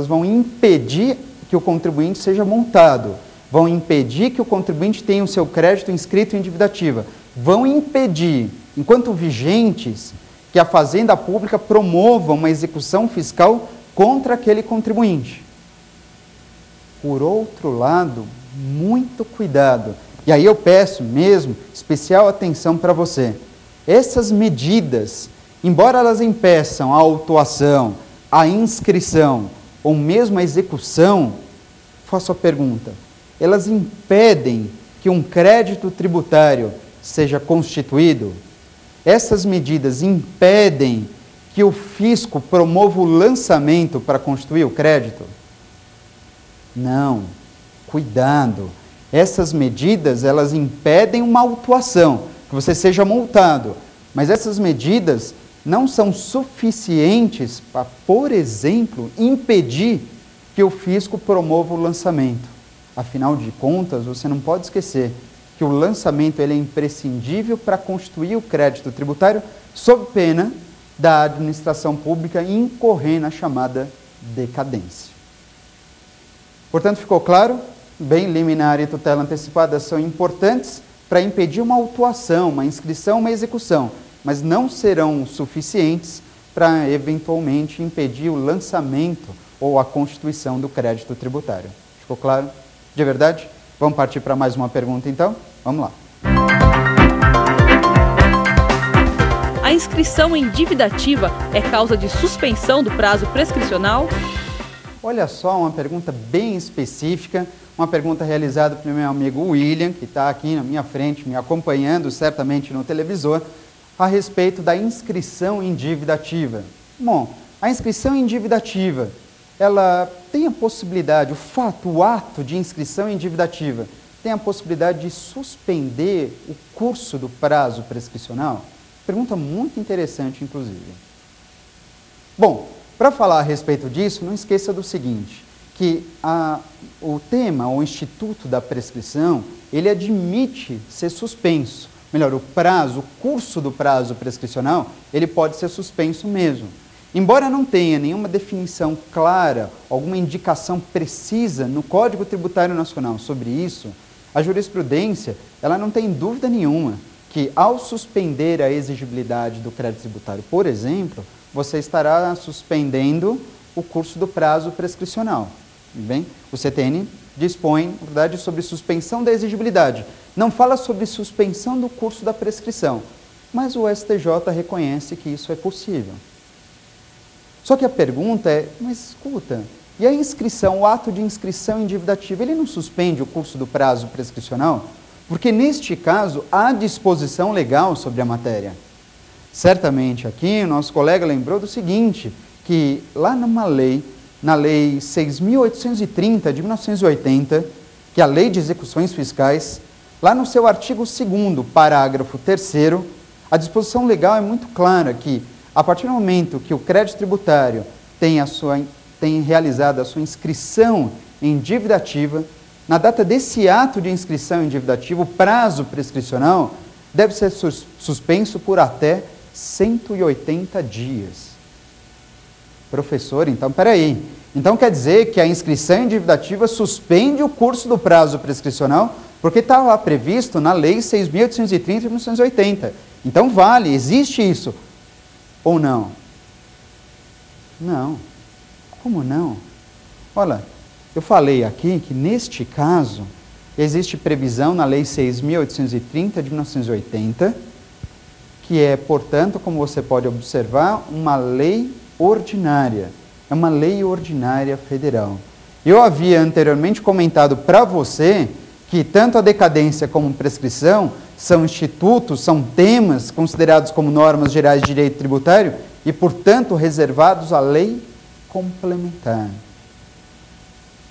vão impedir que o contribuinte seja multado, vão impedir que o contribuinte tenha o seu crédito inscrito em dívida ativa, vão impedir, enquanto vigentes, que a Fazenda Pública promova uma execução fiscal contra aquele contribuinte. Por outro lado, muito cuidado. E aí eu peço mesmo especial atenção para você. Essas medidas, embora elas impeçam a autuação, a inscrição ou mesmo a execução, faço a pergunta, elas impedem que um crédito tributário seja constituído? Essas medidas impedem que o fisco promova o lançamento para constituir o crédito? Não, cuidado. Essas medidas, elas impedem uma autuação, que você seja multado, mas essas medidas não são suficientes para, por exemplo, impedir que o fisco promova o lançamento. Afinal de contas, você não pode esquecer que o lançamento ele é imprescindível para constituir o crédito tributário, sob pena da administração pública incorrer na chamada decadência. Portanto, ficou claro? Bem, liminar e tutela antecipada são importantes para impedir uma autuação, uma inscrição, uma execução, mas não serão suficientes para, eventualmente, impedir o lançamento ou a constituição do crédito tributário. Ficou claro? De verdade? Vamos partir para mais uma pergunta, então? Vamos lá. A inscrição em dívida ativa é causa de suspensão do prazo prescricional? Olha só, uma pergunta bem específica, uma pergunta realizada pelo meu amigo William, que está aqui na minha frente, me acompanhando certamente no televisor, a respeito da inscrição em dívida ativa. Bom, a inscrição em dívida ativa, ela tem a possibilidade, o ato de inscrição em dívida ativa, tem a possibilidade de suspender o curso do prazo prescricional? Pergunta muito interessante, inclusive. Bom, para falar a respeito disso, não esqueça do seguinte, que o tema, o instituto da prescrição, ele admite ser suspenso. Melhor, o curso do prazo prescricional, ele pode ser suspenso mesmo. Embora não tenha nenhuma definição clara, alguma indicação precisa no Código Tributário Nacional sobre isso, a jurisprudência, ela não tem dúvida nenhuma que ao suspender a exigibilidade do crédito tributário, por exemplo, você estará suspendendo o curso do prazo prescricional. Bem, o CTN dispõe, na verdade, sobre suspensão da exigibilidade. Não fala sobre suspensão do curso da prescrição, mas o STJ reconhece que isso é possível. Só que a pergunta é, mas escuta, e a inscrição, o ato de inscrição em dívida ativa, ele não suspende o curso do prazo prescricional? Porque neste caso há disposição legal sobre a matéria. Certamente aqui o nosso colega lembrou do seguinte, que lá numa lei, na Lei 6.830 de 1980, que é a Lei de Execuções Fiscais, lá no seu artigo 2º, parágrafo 3º, a disposição legal é muito clara que, a partir do momento que o crédito tributário tem realizado a sua inscrição em dívida ativa, na data desse ato de inscrição em dívida ativa, o prazo prescricional deve ser suspenso por até 180 dias. Professor, então, peraí. Então quer dizer que a inscrição em dívida ativa suspende o curso do prazo prescricional, porque está lá previsto na Lei 6.830 de 1980. Então vale, existe isso. Ou não? Não. Como não? Olha, eu falei aqui que neste caso existe previsão na Lei 6.830 de 1980, que é, portanto, como você pode observar, uma lei ordinária. É uma lei ordinária federal. Eu havia anteriormente comentado para você que tanto a decadência como a prescrição são institutos, são temas considerados como normas gerais de direito tributário e, portanto, reservados à lei complementar.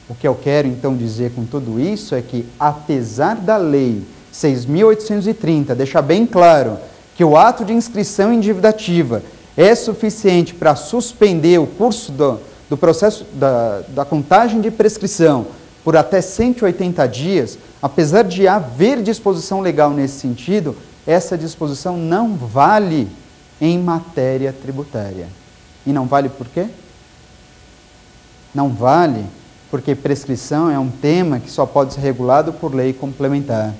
O que eu quero, então, dizer com tudo isso é que, apesar da Lei 6.830 deixar bem claro que o ato de inscrição em dívida ativa é suficiente para suspender o curso do processo da contagem de prescrição por até 180 dias, apesar de haver disposição legal nesse sentido, essa disposição não vale em matéria tributária. E não vale por quê? Não vale porque prescrição é um tema que só pode ser regulado por lei complementar.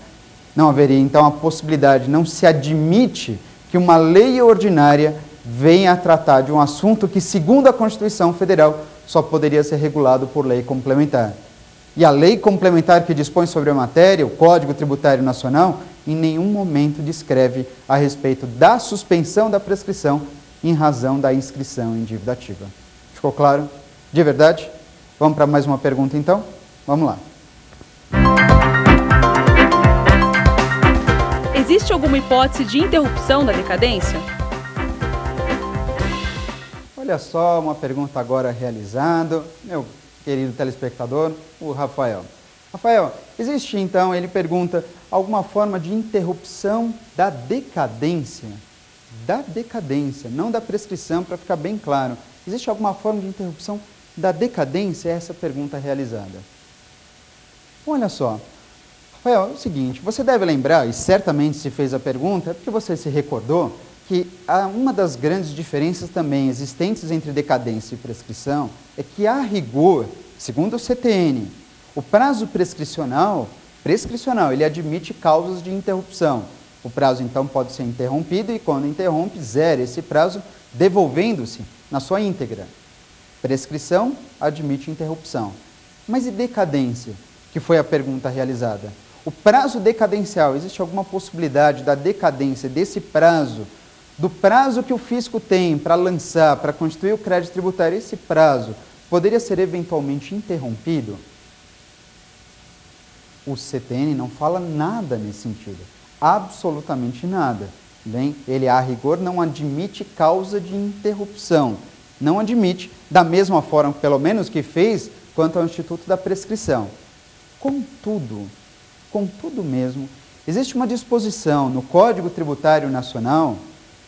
Não haveria, então, a possibilidade, não se admite que uma lei ordinária venha a tratar de um assunto que, segundo a Constituição Federal, só poderia ser regulado por lei complementar. E a lei complementar que dispõe sobre a matéria, o Código Tributário Nacional, em nenhum momento descreve a respeito da suspensão da prescrição em razão da inscrição em dívida ativa. Ficou claro? De verdade? Vamos para mais uma pergunta então? Vamos lá. Existe alguma hipótese de interrupção da decadência? Olha só uma pergunta agora realizada, meu querido telespectador, o Rafael. Rafael, existe então, ele pergunta, alguma forma de interrupção da decadência? Da decadência, não da prescrição, para ficar bem claro. Existe alguma forma de interrupção da decadência? É essa pergunta realizada. Olha só, Rafael, é o seguinte, você deve lembrar, e certamente se fez a pergunta, é porque você se recordou, que uma das grandes diferenças também existentes entre decadência e prescrição é que, a rigor, segundo o CTN, o prazo prescricional, ele admite causas de interrupção. O prazo, então, pode ser interrompido e, quando interrompe, zera esse prazo, devolvendo-se na sua íntegra. Prescrição admite interrupção. Mas e decadência, que foi a pergunta realizada? O prazo decadencial, existe alguma possibilidade da decadência desse prazo, do prazo que o fisco tem para lançar, para constituir o crédito tributário, esse prazo poderia ser eventualmente interrompido? O CTN não fala nada nesse sentido, absolutamente nada. Bem, ele, a rigor, não admite causa de interrupção, não admite, da mesma forma, pelo menos, que fez quanto ao Instituto da Prescrição. Contudo mesmo, existe uma disposição no Código Tributário Nacional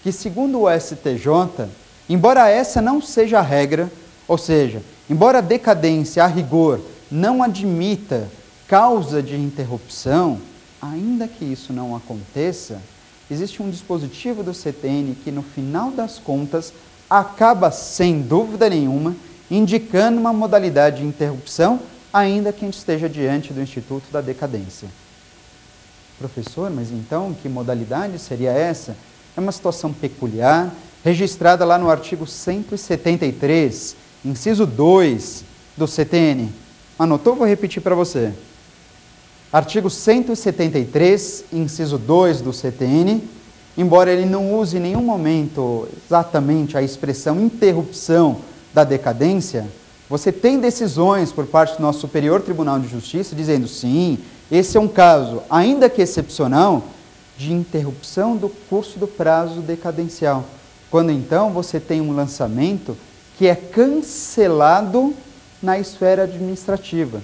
que, segundo o STJ, embora essa não seja a regra, ou seja, embora a decadência, a rigor, não admita causa de interrupção, ainda que isso não aconteça, existe um dispositivo do CTN que, no final das contas, acaba, sem dúvida nenhuma, indicando uma modalidade de interrupção, ainda que a gente esteja diante do Instituto da Decadência. Professor, mas então que modalidade seria essa? É uma situação peculiar, registrada lá no artigo 173, inciso 2 do CTN. Anotou? Vou repetir para você. Artigo 173, inciso 2 do CTN, embora ele não use em nenhum momento exatamente a expressão interrupção da decadência, você tem decisões por parte do nosso Superior Tribunal de Justiça dizendo sim, esse é um caso, ainda que excepcional, de interrupção do curso do prazo decadencial. Quando então você tem um lançamento que é cancelado na esfera administrativa.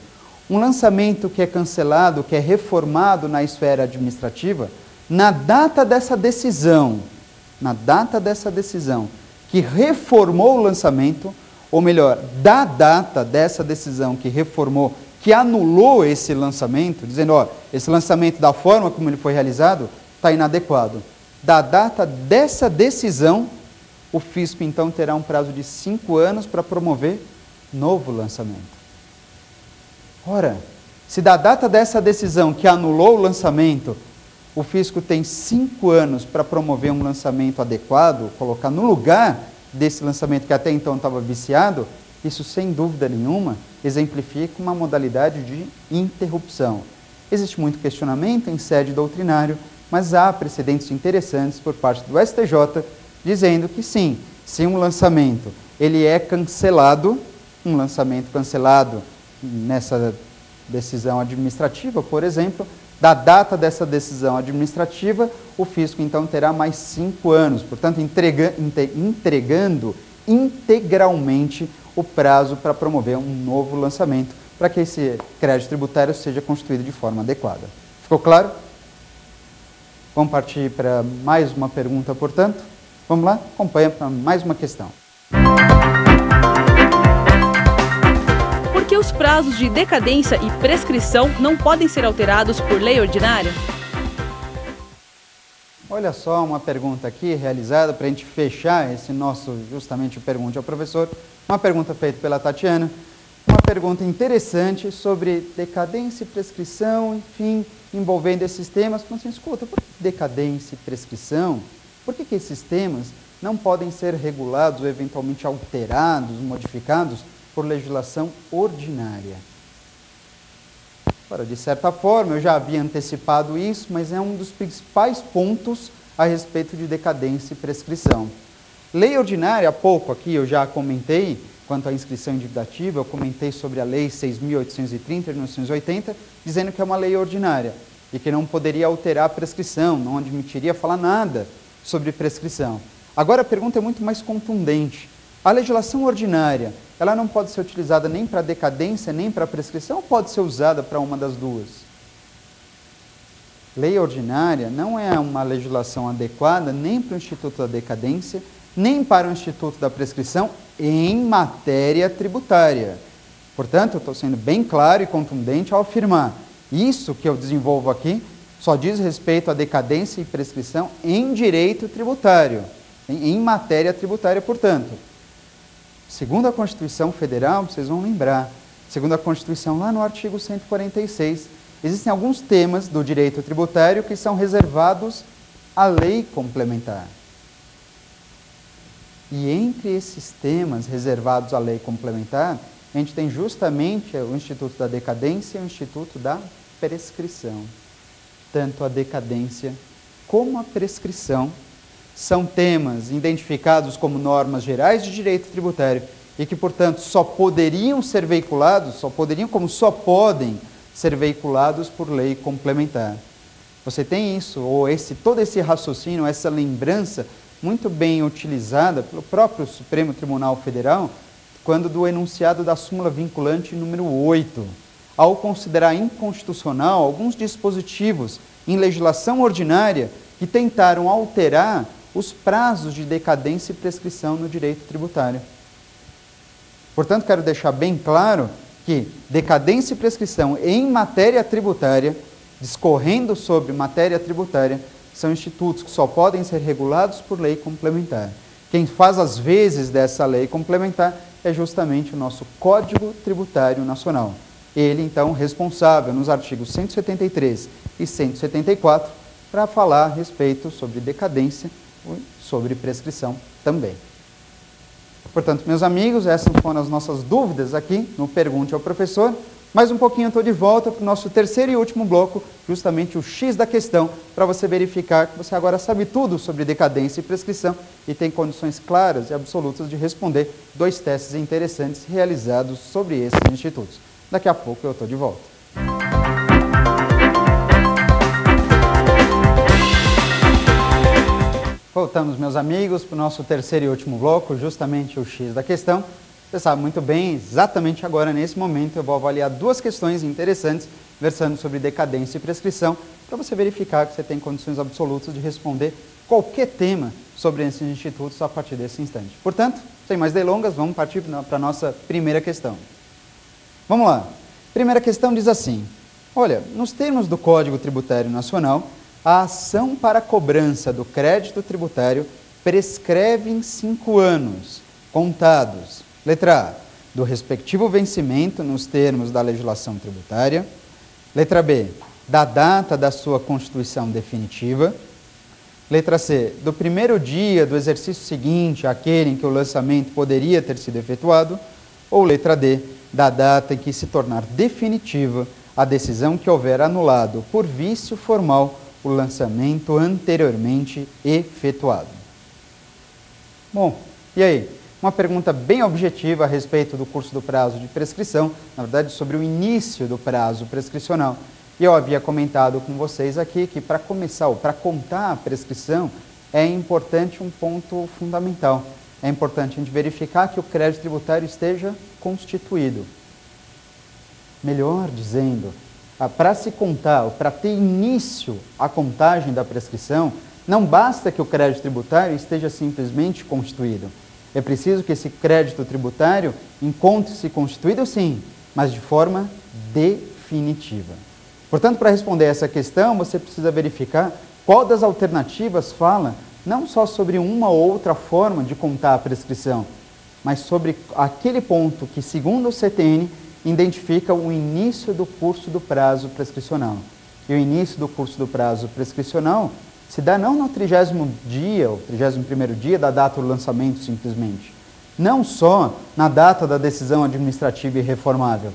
Um lançamento que é cancelado, que é reformado na esfera administrativa, na data dessa decisão que reformou o lançamento, ou melhor, da data dessa decisão que reformou, que anulou esse lançamento, dizendo, ó, esse lançamento da forma como ele foi realizado está inadequado. Da data dessa decisão, o fisco então terá um prazo de 5 anos para promover novo lançamento. Ora, se da data dessa decisão que anulou o lançamento, o fisco tem 5 anos para promover um lançamento adequado, colocar no lugar desse lançamento que até então estava viciado, isso sem dúvida nenhuma exemplifica uma modalidade de interrupção. Existe muito questionamento em sede doutrinário, mas há precedentes interessantes por parte do STJ dizendo que sim, se um lançamento ele é cancelado, um lançamento cancelado nessa decisão administrativa, por exemplo, da data dessa decisão administrativa, o fisco então terá mais 5 anos, portanto entregando integralmente o prazo para promover um novo lançamento, para que esse crédito tributário seja constituído de forma adequada. Ficou claro? Vamos partir para mais uma pergunta, portanto. Vamos lá? Acompanha para mais uma questão. Por que os prazos de decadência e prescrição não podem ser alterados por lei ordinária? Olha só uma pergunta aqui realizada para a gente fechar esse nosso, justamente, Pergunte ao Professor. Uma pergunta feita pela Tatiana. Uma pergunta interessante sobre decadência e prescrição, enfim, envolvendo esses temas. Então, assim, escuta, por que decadência e prescrição? Por que esses temas não podem ser regulados ou eventualmente alterados, modificados por legislação ordinária? Ora, de certa forma, eu já havia antecipado isso, mas é um dos principais pontos a respeito de decadência e prescrição. Lei ordinária, há pouco aqui eu já comentei, quanto à inscrição individuativa, eu comentei sobre a Lei 6.830 de 1980, dizendo que é uma lei ordinária e que não poderia alterar a prescrição, não admitiria falar nada sobre prescrição. Agora a pergunta é muito mais contundente. A legislação ordinária, ela não pode ser utilizada nem para decadência, nem para prescrição, ou pode ser usada para uma das duas? Lei ordinária não é uma legislação adequada nem para o Instituto da Decadência, nem para o Instituto da Prescrição em matéria tributária. Portanto, eu estou sendo bem claro e contundente ao afirmar, isso que eu desenvolvo aqui só diz respeito à decadência e prescrição em direito tributário, em matéria tributária, portanto. Segundo a Constituição Federal, vocês vão lembrar, segundo a Constituição, lá no artigo 146, existem alguns temas do direito tributário que são reservados à lei complementar. E entre esses temas reservados à lei complementar, a gente tem justamente o Instituto da Decadência e o Instituto da Prescrição. Tanto a decadência como a prescrição são temas identificados como normas gerais de direito tributário e que, portanto, só podem só podem ser veiculados por lei complementar. Você tem isso, ou todo esse raciocínio, essa lembrança muito bem utilizada pelo próprio Supremo Tribunal Federal, quando do enunciado da súmula vinculante número 8, ao considerar inconstitucional alguns dispositivos em legislação ordinária que tentaram alterar os prazos de decadência e prescrição no direito tributário. Portanto, quero deixar bem claro que decadência e prescrição em matéria tributária, discorrendo sobre matéria tributária, são institutos que só podem ser regulados por lei complementar. Quem faz as vezes dessa lei complementar é justamente o nosso Código Tributário Nacional. Ele, então, responsável nos artigos 173 e 174 para falar a respeito sobre decadência e sobre prescrição também. Portanto, meus amigos, essas foram as nossas dúvidas aqui no Pergunte ao Professor. Mais um pouquinho eu estou de volta para o nosso terceiro e último bloco, justamente o X da questão, para você verificar que você agora sabe tudo sobre decadência e prescrição e tem condições claras e absolutas de responder 2 testes interessantes realizados sobre esses institutos. Daqui a pouco eu estou de volta. Voltamos, meus amigos, para o nosso terceiro e último bloco, justamente o X da questão. Você sabe muito bem, exatamente agora, nesse momento, eu vou avaliar 2 questões interessantes, versando sobre decadência e prescrição, para você verificar que você tem condições absolutas de responder qualquer tema sobre esses institutos a partir desse instante. Portanto, sem mais delongas, vamos partir para a nossa primeira questão. Vamos lá. Primeira questão diz assim, olha, nos termos do Código Tributário Nacional, a ação para a cobrança do crédito tributário prescreve em 5 anos, contados, letra A, do respectivo vencimento nos termos da legislação tributária, letra B, da data da sua constituição definitiva, letra C, do primeiro dia do exercício seguinte àquele em que o lançamento poderia ter sido efetuado, ou letra D, da data em que se tornar definitiva a decisão que houver anulado por vício formal o lançamento anteriormente efetuado. Bom, e aí? Uma pergunta bem objetiva a respeito do curso do prazo de prescrição, na verdade sobre o início do prazo prescricional. E eu havia comentado com vocês aqui que para começar, ou para contar a prescrição, é importante um ponto fundamental. É importante a gente verificar que o crédito tributário esteja constituído. Melhor dizendo, para se contar, para ter início a contagem da prescrição, não basta que o crédito tributário esteja simplesmente constituído. É preciso que esse crédito tributário encontre-se constituído, sim, mas de forma definitiva. Portanto, para responder essa questão, você precisa verificar qual das alternativas fala não só sobre uma ou outra forma de contar a prescrição, mas sobre aquele ponto que, segundo o CTN, identifica o início do curso do prazo prescricional. E o início do curso do prazo prescricional se dá não no 30º dia, ou 31º dia da data do lançamento simplesmente, não só na data da decisão administrativa irreformável,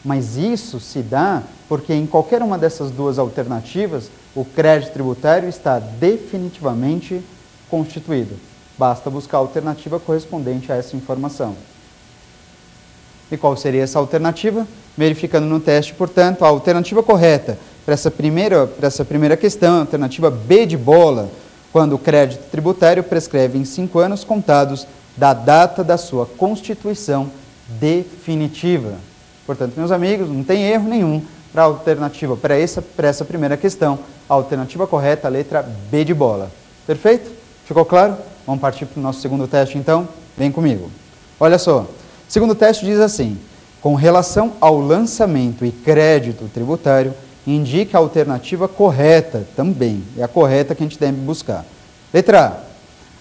Mas isso se dá porque em qualquer uma dessas duas alternativas, o crédito tributário está definitivamente constituído. Basta buscar a alternativa correspondente a essa informação. E qual seria essa alternativa? Verificando no teste, portanto, a alternativa correta para essa primeira questão, a alternativa B de bola, quando o crédito tributário prescreve em 5 anos contados da data da sua constituição definitiva. Portanto, meus amigos, não tem erro nenhum para a alternativa, para essa primeira questão. A alternativa correta, a letra B de bola. Perfeito? Ficou claro? Vamos partir para o nosso segundo teste, então? Vem comigo. Olha só, o segundo teste diz assim: com relação ao lançamento e crédito tributário, indique a alternativa correta também. É a correta que a gente deve buscar. Letra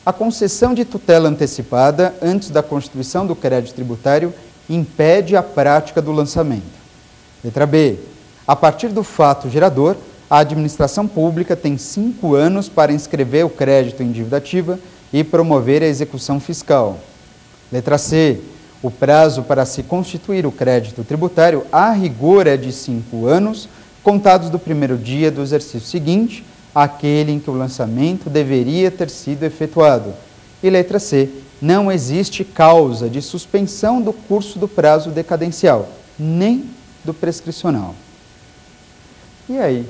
A. A concessão de tutela antecipada antes da constituição do crédito tributário impede a prática do lançamento. Letra B. A partir do fato gerador, a administração pública tem 5 anos para inscrever o crédito em dívida ativa e promover a execução fiscal. Letra C. O prazo para se constituir o crédito tributário, a rigor, é de 5 anos, contados do primeiro dia do exercício seguinte, aquele em que o lançamento deveria ter sido efetuado. E letra C. Não existe causa de suspensão do curso do prazo decadencial, nem do prescricional. E aí? O que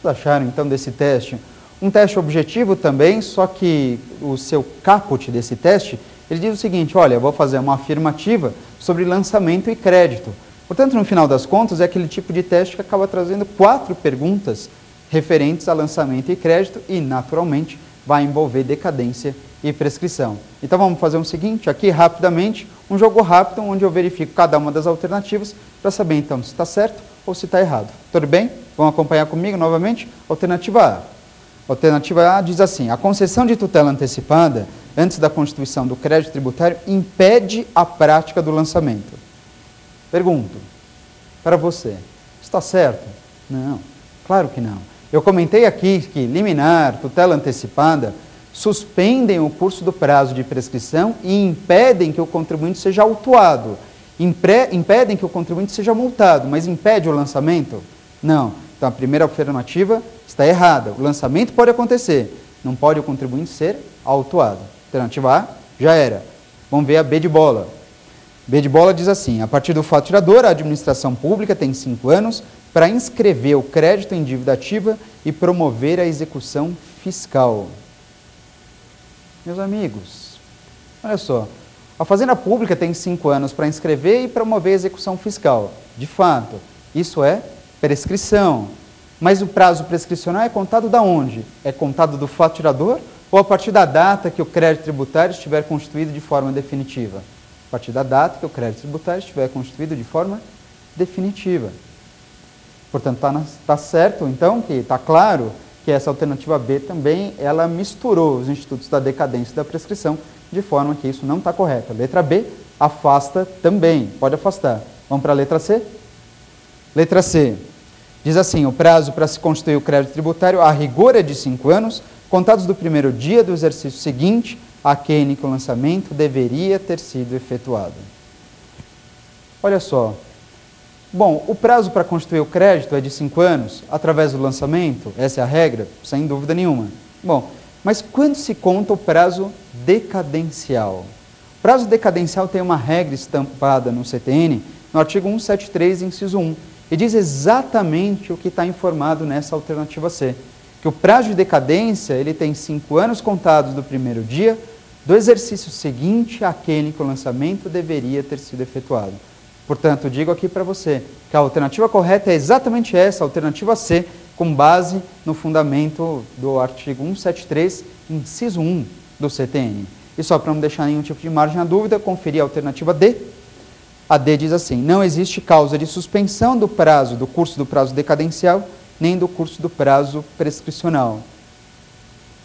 vocês acharam, então, desse teste? Um teste objetivo também, só que o seu caput desse teste, ele diz o seguinte: olha, eu vou fazer uma afirmativa sobre lançamento e crédito. Portanto, no final das contas, é aquele tipo de teste que acaba trazendo 4 perguntas referentes a lançamento e crédito e, naturalmente, vai envolver decadência e prescrição. Então, vamos fazer o seguinte, aqui rapidamente, um jogo rápido, onde eu verifico cada uma das alternativas para saber, então, se está certo ou se está errado. Tudo bem? Vão acompanhar comigo novamente? Alternativa A. Alternativa A diz assim: a concessão de tutela antecipada antes da constituição do crédito tributário impede a prática do lançamento. Pergunto para você, está certo? Não, claro que não. Eu comentei aqui que liminar, tutela antecipada, suspendem o curso do prazo de prescrição e impedem que o contribuinte seja autuado. Impedem que o contribuinte seja multado, mas impede o lançamento? Não. Então, a primeira afirmativa está errada. O lançamento pode acontecer, não pode o contribuinte ser autuado. Alternativa A, já era. Vamos ver a B de bola. B de bola diz assim: a partir do fato gerador, a administração pública tem 5 anos para inscrever o crédito em dívida ativa e promover a execução fiscal. Meus amigos, olha só, a Fazenda Pública tem 5 anos para inscrever e promover a execução fiscal. De fato, isso é prescrição. Mas o prazo prescricional é contado da onde? É contado do fato gerador ou a partir da data que o crédito tributário estiver constituído de forma definitiva? A partir da data que o crédito tributário estiver constituído de forma definitiva. Portanto, está certo, então, que está claro que essa alternativa B também, ela misturou os institutos da decadência e da prescrição, de forma que isso não está correto. A letra B afasta também, pode afastar. Vamos para a letra C? Letra C. Diz assim: o prazo para se constituir o crédito tributário, a rigor, é de 5 anos, contados do primeiro dia do exercício seguinte, aquele em que o lançamento deveria ter sido efetuado. Olha só. Bom, o prazo para constituir o crédito é de 5 anos, através do lançamento, essa é a regra, sem dúvida nenhuma. Bom, mas quando se conta o prazo decadencial? O prazo decadencial tem uma regra estampada no CTN, no artigo 173, inciso 1, e diz exatamente o que está informado nessa alternativa C, que o prazo de decadência ele tem 5 anos contados do primeiro dia do exercício seguinte àquele que o lançamento deveria ter sido efetuado. Portanto, digo aqui para você que a alternativa correta é exatamente essa, a alternativa C, com base no fundamento do artigo 173, inciso 1 do CTN. E só para não deixar nenhum tipo de margem à dúvida, conferir a alternativa D. A D diz assim: não existe causa de suspensão do prazo, do curso do prazo decadencial, nem do curso do prazo prescricional.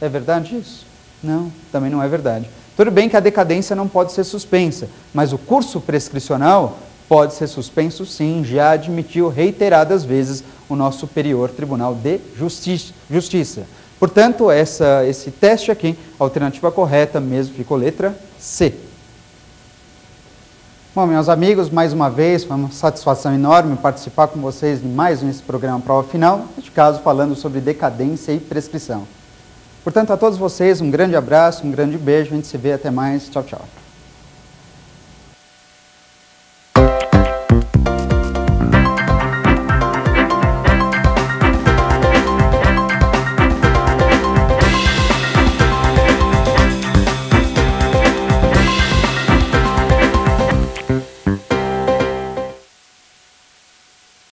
É verdade isso? Não, também não é verdade. Tudo bem que a decadência não pode ser suspensa, mas o curso prescricional pode ser suspenso sim, já admitiu reiteradas vezes o nosso Superior Tribunal de Justiça. Portanto, esse teste aqui, a alternativa correta mesmo ficou letra C. Bom, meus amigos, mais uma vez, foi uma satisfação enorme participar com vocês de mais esse programa Prova Final, neste caso falando sobre decadência e prescrição. Portanto, a todos vocês, um grande abraço, um grande beijo, a gente se vê, até mais, tchau, tchau.